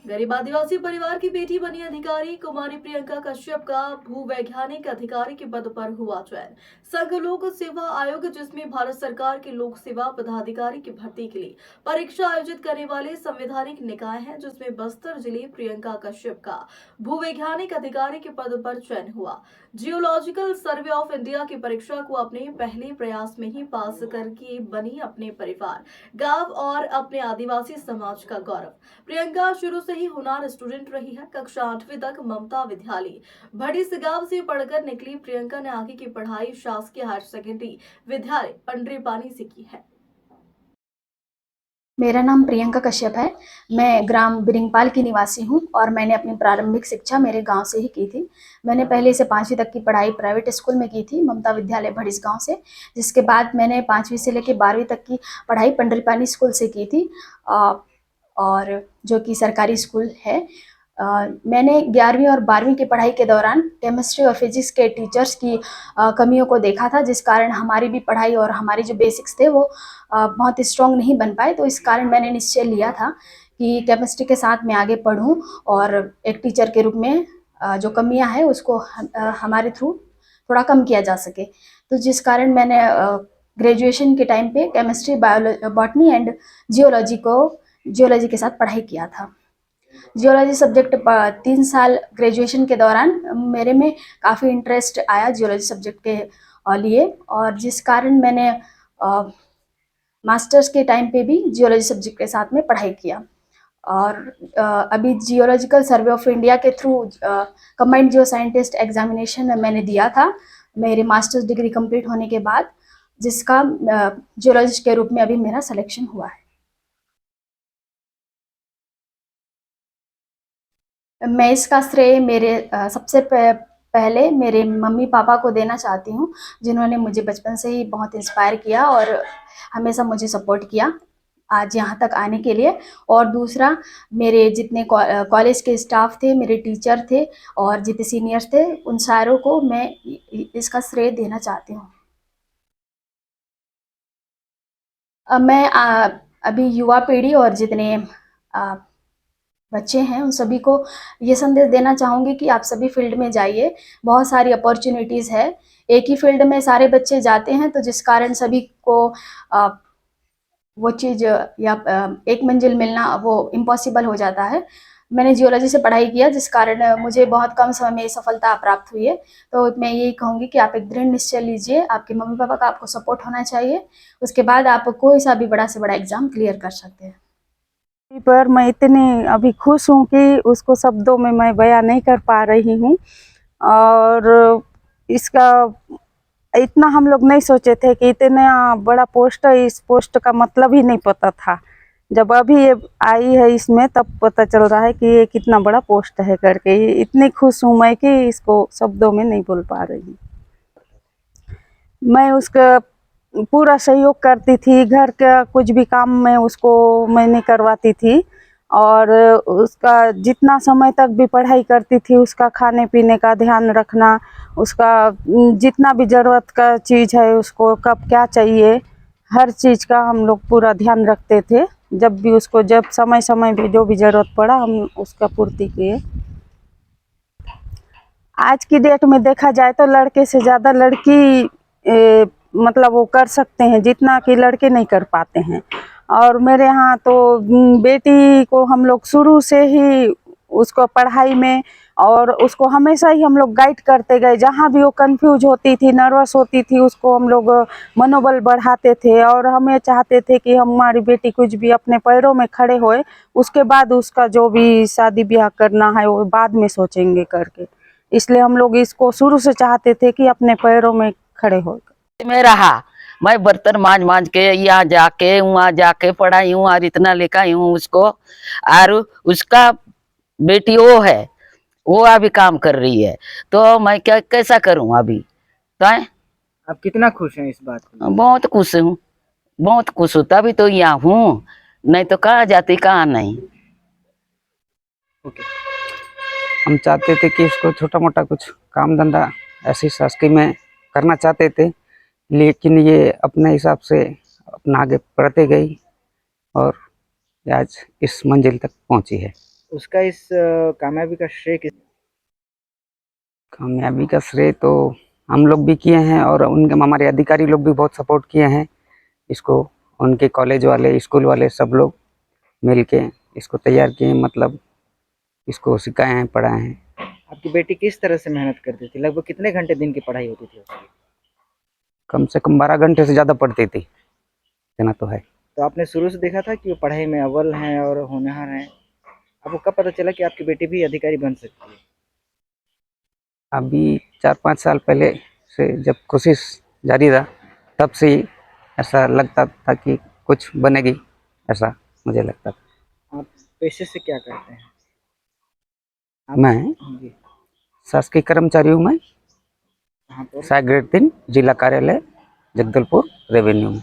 गरीब आदिवासी परिवार की बेटी बनी अधिकारी कुमारी प्रियंका कश्यप का भूवैज्ञानिक अधिकारी के पद पर हुआ चयन। संघ लोक सेवा आयोग, जिसमें भारत सरकार के लोक सेवा पदाधिकारी की भर्ती के लिए परीक्षा आयोजित करने वाले संवैधानिक निकाय है, जिसमें बस्तर जिले प्रियंका कश्यप का भूवैज्ञानिक अधिकारी के पद पर चयन हुआ। जियोलॉजिकल सर्वे ऑफ इंडिया की परीक्षा को अपने पहले प्रयास में ही पास करके बनी अपने परिवार, गांव और अपने आदिवासी समाज का गौरव। प्रियंका शुरू से ही होनहार स्टूडेंट रही है। कक्षा 8वीं तक ममता विद्यालय भड़िस गांव से पढ़कर निकली प्रियंका ने आगे की पढ़ाई शासकीय हायर सेकेंडरी विद्यालय पंडरीपानी से की है। मेरा नाम प्रियंका कश्यप है। मैं ग्राम बिरिंगपाल की निवासी हूँ और मैंने अपनी प्रारंभिक शिक्षा मेरे गांव से ही की थी। मैंने पहले से 5वीं तक की पढ़ाई प्राइवेट स्कूल में की थी, ममता विद्यालय भड़िस गांव से। जिसके बाद मैंने 5वीं से लेकर 12वीं तक की पढ़ाई पंडरीपानी स्कूल से की थी, और जो कि सरकारी स्कूल है। मैंने 11वीं और 12वीं की पढ़ाई के दौरान केमिस्ट्री और फिजिक्स के टीचर्स की कमियों को देखा था, जिस कारण हमारी भी पढ़ाई और हमारे जो बेसिक्स थे वो बहुत स्ट्रॉन्ग नहीं बन पाए। तो इस कारण मैंने निश्चय लिया था कि केमिस्ट्री के साथ मैं आगे पढूं और एक टीचर के रूप में जो कमियां हैं उसको हमारे थ्रू थोड़ा कम किया जा सके। तो जिस कारण मैंने ग्रेजुएशन के टाइम पे केमिस्ट्री, बॉटनी एंड जियोलॉजी के साथ पढ़ाई किया था। जियोलॉजी सब्जेक्ट 3 साल ग्रेजुएशन के दौरान मेरे में काफ़ी इंटरेस्ट आया जियोलॉजी सब्जेक्ट के लिए, और जिस कारण मैंने मास्टर्स के टाइम पे भी जियोलॉजी सब्जेक्ट के साथ में पढ़ाई किया। और अभी जियोलॉजिकल सर्वे ऑफ इंडिया के थ्रू कंबाइंड जियो साइंटिस्ट एग्जामिनेशन मैंने दिया था मेरी मास्टर्स डिग्री कंप्लीट होने के बाद, जिसका जियोलॉजिस्ट के रूप में अभी मेरा सिलेक्शन हुआ है। मैं इसका श्रेय मेरे सबसे पहले मेरे मम्मी पापा को देना चाहती हूँ, जिन्होंने मुझे बचपन से ही बहुत इंस्पायर किया और हमेशा मुझे सपोर्ट किया आज यहाँ तक आने के लिए। और दूसरा, मेरे जितने कॉलेज के स्टाफ थे, मेरे टीचर थे और जितने सीनियर्स थे, उन सारों को मैं इसका श्रेय देना चाहती हूँ। मैं अभी युवा पीढ़ी और जितने बच्चे हैं उन सभी को ये संदेश देना चाहूँगी कि आप सभी फील्ड में जाइए, बहुत सारी अपॉर्चुनिटीज़ है। एक ही फील्ड में सारे बच्चे जाते हैं तो जिस कारण सभी को वो चीज़ या एक मंजिल मिलना वो इम्पॉसिबल हो जाता है। मैंने जियोलॉजी से पढ़ाई किया, जिस कारण मुझे बहुत कम समय में सफलता प्राप्त हुई है। तो मैं यही कहूँगी कि आप एक दृढ़ निश्चय लीजिए, आपके मम्मी पापा का आपको सपोर्ट होना चाहिए, उसके बाद आप कोई सा भी बड़ा से बड़ा एग्ज़ाम क्लियर कर सकते हैं। पर मैं इतनी अभी खुश हूँ कि उसको शब्दों में मैं बयां नहीं कर पा रही हूँ। और इसका इतना हम लोग नहीं सोचे थे कि इतना बड़ा पोस्ट है, इस पोस्ट का मतलब ही नहीं पता था। जब अभी ये आई है इसमें तब पता चल रहा है कि ये कितना बड़ा पोस्ट है करके। इतनी खुश हूँ मैं कि इसको शब्दों में नहीं बोल पा रही। मैं उसका पूरा सहयोग करती थी, घर का कुछ भी काम में उसको मैंने करवाती थी, और उसका जितना समय तक भी पढ़ाई करती थी उसका खाने पीने का ध्यान रखना, उसका जितना भी ज़रूरत का चीज़ है उसको कब क्या चाहिए, हर चीज़ का हम लोग पूरा ध्यान रखते थे। जब भी उसको जब समय समय भी जो भी ज़रूरत पड़ा हम उसका पूर्ति किए। आज की डेट में देखा जाए तो लड़के से ज़्यादा लड़की मतलब वो कर सकते हैं जितना कि लड़के नहीं कर पाते हैं। और मेरे यहाँ तो बेटी को हम लोग शुरू से ही उसको पढ़ाई में और उसको हमेशा ही हम लोग गाइड करते गए। जहाँ भी वो कंफ्यूज होती थी, नर्वस होती थी, उसको हम लोग मनोबल बढ़ाते थे और हमें चाहते थे कि हमारी बेटी कुछ भी अपने पैरों में खड़े होए, उसके बाद उसका जो भी शादी ब्याह करना है वो बाद में सोचेंगे करके। इसलिए हम लोग इसको शुरू से चाहते थे कि अपने पैरों में खड़े हो। में रहा, मैं बर्तन मांज मांज के यहाँ जाके वहाँ जाके पढ़ाई हूँ और इतना लेकर आई हूँ उसको। और उसका बेटी वो है, वो अभी काम कर रही है, तो मैं क्या कैसा करूँ अभी। तो आप कितना खुश हैं इस बात को? बहुत खुश हूँ, बहुत खुश हूँ, तभी तो यहाँ हूँ, नहीं तो कहाँ जाती कहाँ नहीं। ओके। हम चाहते थे कि इसको छोटा मोटा कुछ काम धंधा ऐसी शासकीय में करना चाहते थे, लेकिन ये अपने हिसाब से अपना आगे बढ़ते गई और आज इस मंजिल तक पहुंची है। उसका इस कामयाबी का श्रेय किस? कामयाबी का श्रेय तो हम लोग भी किए हैं और उनके हमारे अधिकारी लोग भी बहुत सपोर्ट किए हैं इसको। उनके कॉलेज वाले, स्कूल वाले सब लोग मिल के इसको तैयार किए हैं, मतलब इसको सिखाए हैं, पढ़ाए हैं। आपकी बेटी किस तरह से मेहनत करती थी? लगभग कितने घंटे दिन की पढ़ाई होती थी उसकी? कम से कम 12 घंटे से ज़्यादा पढ़ती थी, इतना तो है। तो आपने शुरू से देखा था कि वो पढ़ाई में अव्वल हैं और होनहार हैं? आपको कब पता चला कि आपकी बेटी भी अधिकारी बन सकती है? अभी 4-5 साल पहले से जब कोशिश जारी रहा, तब से ही ऐसा लगता था कि कुछ बनेगी, ऐसा मुझे लगता था। आप पेशे से क्या करते हैं? मैं जी, शासकीय कर्मचारी हूँ। मैं कहाँ पर? सहायक ग्रेड 3 जिला कार्यालय जगदलपुर रेवेन्यू में।